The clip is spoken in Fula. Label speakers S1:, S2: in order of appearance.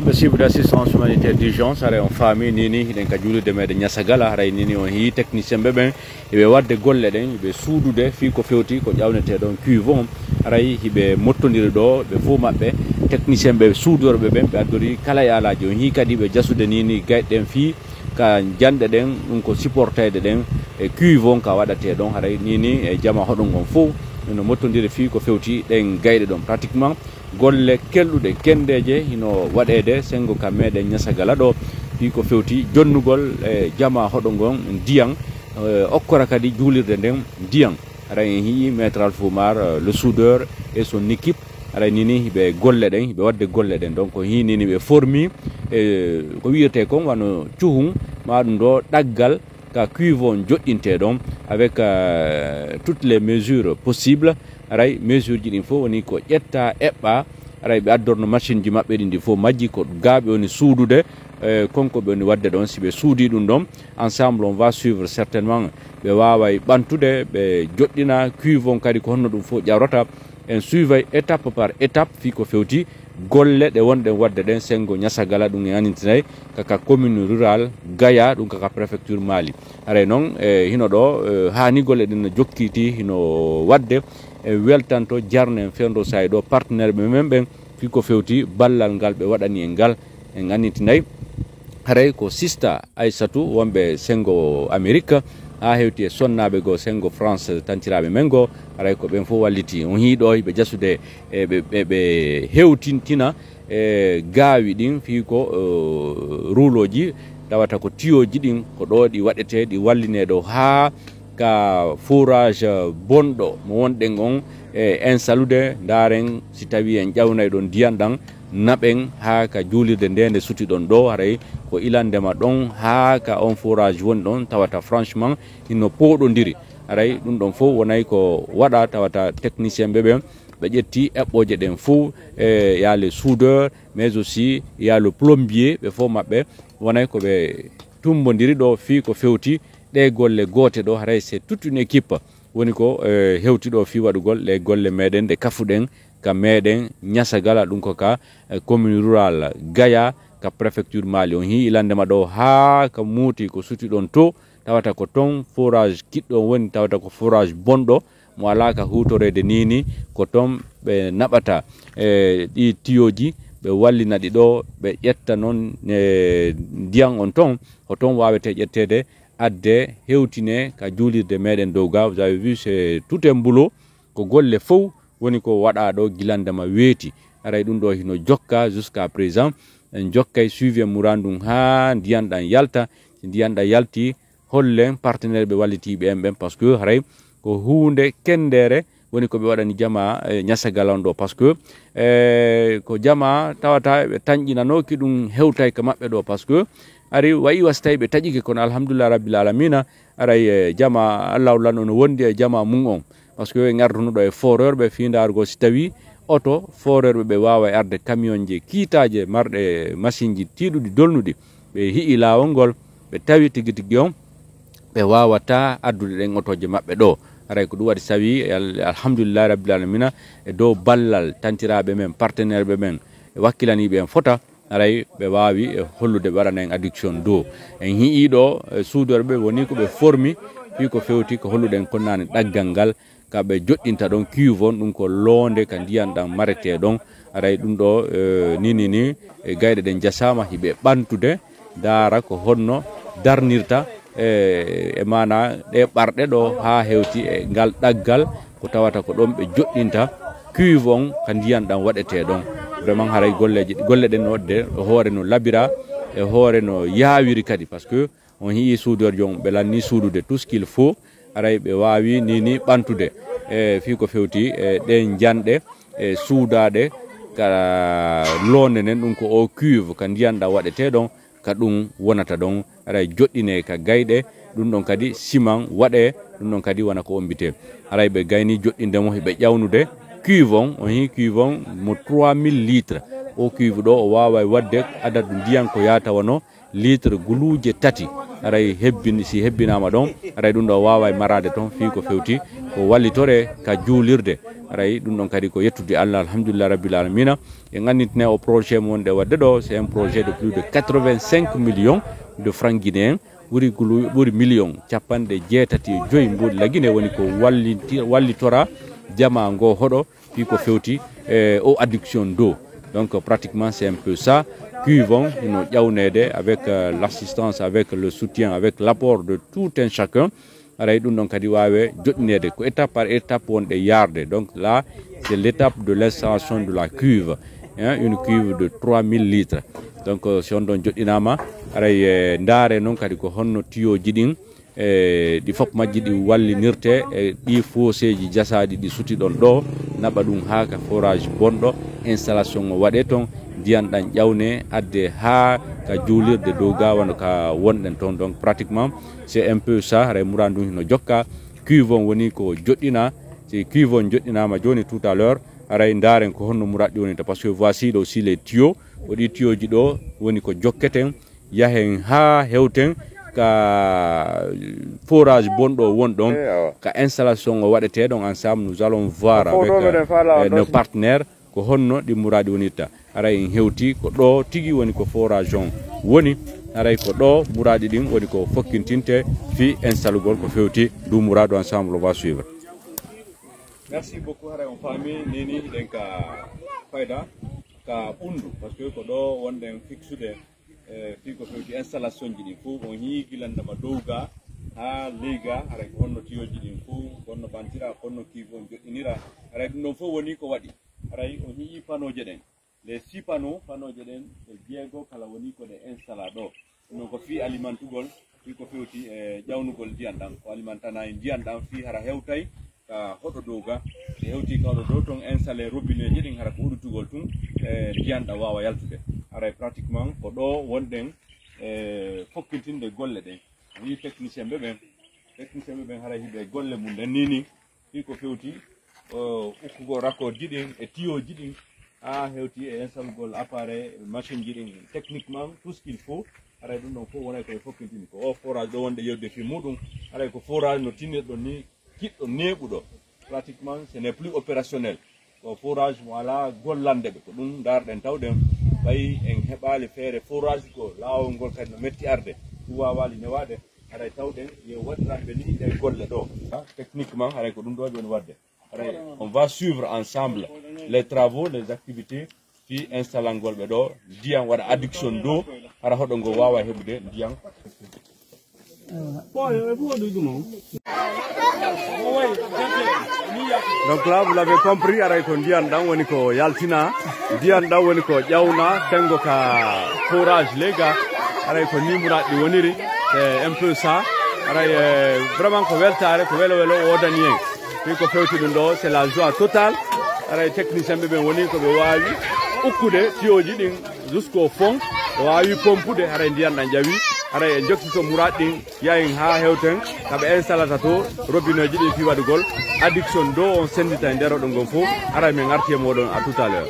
S1: be cible d'assistance humanitaire d'urgence ara on fami nini den ka julude mede nyasagala ray nini on hi technicien be ben be wadde golle den be suudude fi ko fewti ko jawnete don cuivon ray hibe mottondiri do be fu mabbe technicien be suudorbe ben be addori kala yalaji on hi kadi be jasude nini gaydden fi ka jande den dum ko supportede den e cuivon ka wadate don ray nini e jama hodon gon fu no mottondiri fi ko fewti den gayde don pratiquement golle kellude kendeje hino wadede sengo ka mede nyasagala do fi ko fewti jonnugol jama hodongon diang okkora kadi julirde den diang ray hi maître Alfoumar le soudeur et son équipe ray nini be golle den be wadde golle den donc hi nini be formi ko wiyete ko wano cuhum ma dum do daggal ka cuivon joddinte don avec toutes les mesures possibles ray mesure ji din fo woni ko ƴetta ebba ray be addorno machine ji mabbe din fo majji ko gaabe woni suudude konko be woni wadde don si be suudi dum dom ensemble on va suivre certainement be waaway bantude be joddina cuivon kadi ko honno dum fo jawrata en suivay étape par étape fi ko fewti golle de wonde wadde den sengo nyasagala dum anintinay kaka commune rurale Gaya dum kaka préfecture Mali are non hino do hani golle den jokkiti hino wadde weltanto jarne fendo saydo partenaire be memben fi ko fewti ballal ngal be wadani en gal en anintinay hare ko sista Aissatou wonbe sengo America ha hewti e sonnabe go sengo France tantirabe mengo aray ko ben fo walliti on hiido be jasude be hewtintina gaawi din fi ko ruloji dawata ko tiyoji din ko do di wadete di walline do ha ka forage bondo mo wonde on en salude daren si tawi en jawnay don diandan naben ha ka julirde ndende suti don do haray ko ilandema don ha ka on forage won don tawata franchement ino podondiri haray dum don fo wonay ko wada tawata technicien bebe be jetti ebboje den fo ya le soudeur mais aussi ya le plombier be fo mabbe wonay ko be tumbondiri do fi ko fewti de golle gote do haray c'est toute une équipe woni ko hewti do fi wadugol le golle meden de kafuden ka meden nyasagala dum ko ka commune rurale Gaya ka préfecture Mali on hi ilandema do ha ka muti ko suti don to tawata ko ton forage kiddo woni tawata ko forage bondo mo ala ka hutorede nini ko ton be nabata di tiyoji be wallina di do be yetta non diang on ton o ton wawete yettede adde hewtine ka julirde meden dowga vous avez vu c'est tout un boulot ko golle fou woni ko wada do gilandama weeti aray dum do hino jokka jusqu'à présent en jokkay suivi murandum ha ndiyandan yalta ndiyanda yalti hollen partenaire be walliti be emben parce que haray ko huunde kendere woni ko be wadani jama nyasagalando parce que ko jama tawata be tanjinano ki dum hewtay ka mabbe do parce que ari wayi wastay be tajike kono alhamdulillah rabbil alamin aray jama Allah lano no wondi e jama mun on parce que ngarduno do e foreur be fi ndargo si tawi auto foreur be wawa arde camion je kiitaaje marde machine ji tidudi dolnudi be hi'i lawol gol be tawi tigi tigi on be wawata addude den otoje mabbe do aray ko du wadi sawi alhamdulillah rabbil alamin e do ballal tantirabe men partenaire be men wakkilani be en fota aray be wawi hollude barana en addiction do en hi'i do soudeur be woni ko be formi fi ko fewti ko holluden konnane daggal gal ka be joddinta don cuivon dum ko londe ka ndiyan dan marete don aray dum do ni gayde den jasama hibe bantude dara ko honno darnirta e mana de barde do ha hewti e gal daggal ko tawata ko don be joddinta cuivon ka ndiyan dan wadete don vraiment haray golle den wadde hoore no labira e hoore no yaawiri kadi parce que on hi soudeur jom be lanni soudude tout ce qu'il faut aray be wawi nini bantude fi ko fewti den jande soudade ka londe nen dum ko o cuve ka ndianda wadete don ka dum wonata don aray joddine ka gayde dum don kadi ciment wade dum don kadi wana ko ombite aray be gayni joddinde mo be jawnude cuivon on hi cuivon mo 3000 litres o cuve do o wawa wadde adadu ndiyan ko yata wono litre guluje tati aray hebbini si hebbinama ɗon aray ɗum ɗo wawa marade ton fi ko fewti ko wallitore ka juulirde aray ɗum ɗon kadi ko yettude Allah alhamdulillah rabbil alamina e ganditine o projet mo wonde wadde ɗo c'est un projet de plus de 85 millions de francs guinéens ɓuri million capanɗe jeetati e joyi mboɗi laguine woni ko wallitora jama ngo hoɗo fi ko fewti au adduction d'eau. Donc pratiquement c'est un peu ça. Cuivon nous ƴawnede avec l'assistance, avec le soutien, avec l'apport de tout un chacun. Aray ɗum ɗon kadi wawe joɗinede ko étape par étape wonɗe yarde. Donc là c'est l'étape de l'installation de la cuve, hein, une cuve de 3000 litres. Donc si on ɗon joɗinama aray ndaare noon kadi ko honno tiyoji ɗin ɗi fof majji ɗi wallinirte e ɗi foseji jasaɗi ɗi suti ɗon ɗo naɓa ɗum ha ka forage bonɗo installation o waɗe ton ndiyan ɗan ƴawne adde ha ka juulirde dow gawano ka wonɗen ton. Donc pratiquement c'est un peu ça. Aray murandu no jokka cuivon woni ko joɗɗina, si cuivon joɗɗinama joni tout à l'heure aray ndaren ko honno muradɗi woni ta, parce que voici ɗo aussi les tuyaux. Oɗi tuyauji ɗo woni ko jokketen yahen ha hewten ka forage bonɗo won ɗon ka installation o waɗete ɗon ensemble. Nous allons voir avec nos partenaires ko honno ɗi muradi wonitta. Aray en hewti ko ɗo tigi woni ko forage on woni, aray ko ɗo muradi ɗin woni ko fokkintinte fi installugol ko fewti du muradu. Ensemble on va suivre. Merci beaucoup. Haray on fami nini ɗen ka fayda ka ɓundu parce que ko ɗo wonɗen fixude fi ko fewti installation ji ɗin fof on hiigilandama dow ga ha leyga. Aray ko honno tiyoji ɗin fof honno bantira honno kiivo on joɗɗinira. Aray ɗum ɗon fof woni ko waɗi. Aray on hii panoje ɗen, les 6 panoje ɗen e jeego kala woni ko ɗe installa ɗo. ɗum ko fi alimentugol fi ko fewti e ƴawnugol ndiyam ɗam ko alimentana e ndiyam ɗam fi hara hewtay ka hoɗo dow ga e hewti kawɗo dow ton installé robinet ji ɗin hara ko huɗutugol tun e ndiyam ɗam wawa yaltude. Aray pratiquement ko ɗo wonɗen e fokkintinde golle ɗen wi technicien ɓe ɓen hara hiɓe golle mum ɗen nini fi ko fewti ukkugo raccord ji ɗin e tuyau ji ɗin ha hewti e installugol appareil machine ji ɗin techniquement tout ce qu'il faut. Aray ɗum ɗon fof wonay koye fokkintini ko o forage ɗo wonde yewde fi muɗum. Aray ko forage no tinirɗo ni kiɗɗo neɓuɗo pratiquement ce n'est plus opérationnel. Ko forage mo ala gollande ɓe ko ɗum darɗen tawɗen ɓayi en heɓali feere forage ko lawol ngol kadi no metti arde ɗum wawali newade. Aray tawɗen yo waɗiraɓe ni ɗe golle ɗo techniquement. Aray ko ɗum ɗo ɓen wadde. Aray on va suivre ensemble les travaux, les activités fi installangol ɓe ɗo ndiyam waɗa adduction d'eau hara hoɗo ngo wawa heɓude ndiyam. Donc là vous l'avez compris, aray ko ndiyam ɗam woni ko yaltina, ndiyam ɗam woni ko ƴawna tengo ka forage lega. Aray ko nimuraɗi woniri c'est un peu ça. Aray vraiment ko weltare ko welo wodani en fi ko fewti ɗum ɗo c'est la joie totale. Aray technicien ɓe ɓen woni ko ɓe wawi ukkude tiyoji ɗin jusqu'au fond o wawi pompude haray ndiyam ɗam jawi. Aray en jokkito muraɗi ɗin yahin ha hewten kaɓe installata to robinet ji ɗin fi waɗugol adduction d'eau on sendita e nder oɗon gon fof. Aray min arti e moɗon à tout à l'heure.